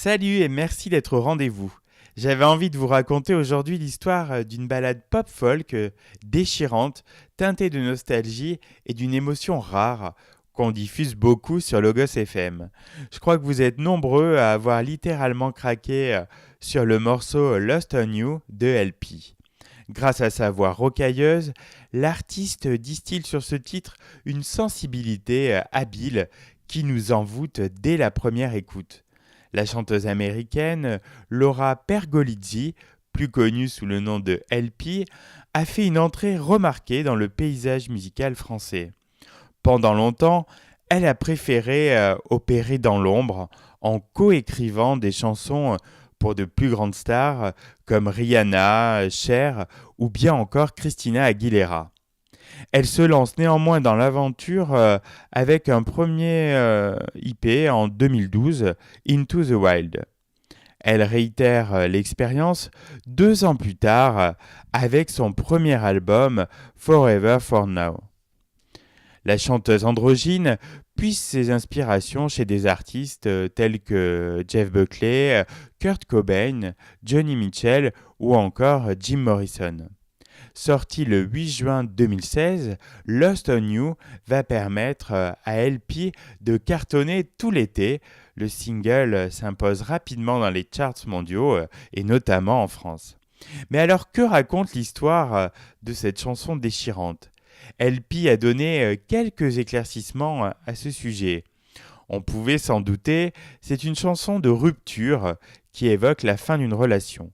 Salut et merci d'être au rendez-vous. J'avais envie de vous raconter aujourd'hui l'histoire d'une balade pop-folk déchirante, teintée de nostalgie et d'une émotion rare qu'on diffuse beaucoup sur Logos FM. Je crois que vous êtes nombreux à avoir littéralement craqué sur le morceau Lost on You de LP. Grâce à sa voix rocailleuse, l'artiste distille sur ce titre une sensibilité habile qui nous envoûte dès la première écoute. La chanteuse américaine Laura Pergolizzi, plus connue sous le nom de LP, a fait une entrée remarquée dans le paysage musical français. Pendant longtemps, elle a préféré opérer dans l'ombre en coécrivant des chansons pour de plus grandes stars comme Rihanna, Cher ou bien encore Christina Aguilera. Elle se lance néanmoins dans l'aventure avec un premier IP en 2012, Into the Wild. Elle réitère l'expérience 2 ans plus tard avec son premier album Forever for Now. La chanteuse androgyne puise ses inspirations chez des artistes tels que Jeff Buckley, Kurt Cobain, Joni Mitchell ou encore Jim Morrison. Sorti le 8 juin 2016, Lost on You va permettre à LP de cartonner tout l'été. Le single s'impose rapidement dans les charts mondiaux et notamment en France. Mais alors que raconte l'histoire de cette chanson déchirante ? LP a donné quelques éclaircissements à ce sujet. On pouvait s'en douter, c'est une chanson de rupture qui évoque la fin d'une relation.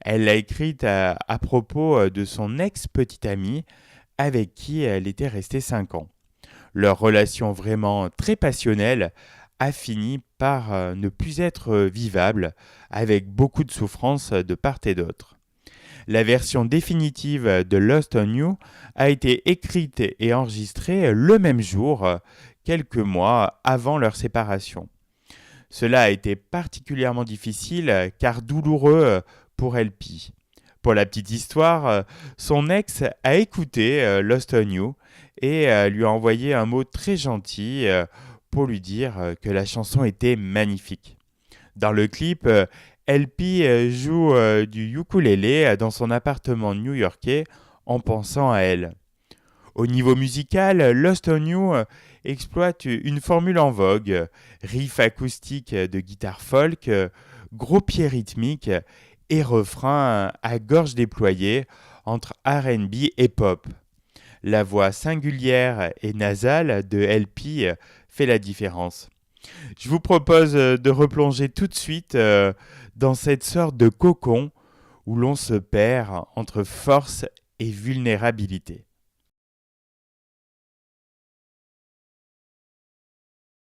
Elle l'a écrite à propos de son ex-petite amie avec qui elle était restée 5 ans. Leur relation vraiment très passionnelle a fini par ne plus être vivable, avec beaucoup de souffrance de part et d'autre. La version définitive de Lost on You a été écrite et enregistrée le même jour, quelques mois avant leur séparation. Cela a été particulièrement difficile car douloureux pour LP. Pour la petite histoire, son ex a écouté Lost on You et lui a envoyé un mot très gentil pour lui dire que la chanson était magnifique. Dans le clip, LP joue du ukulélé dans son appartement new-yorkais en pensant à elle. Au niveau musical, Lost on You exploite une formule en vogue, riff acoustique de guitare folk, gros pieds rythmiques et refrain à gorge déployée entre R&B et pop. La voix singulière et nasale de LP fait la différence. Je vous propose de replonger tout de suite dans cette sorte de cocon où l'on se perd entre force et vulnérabilité.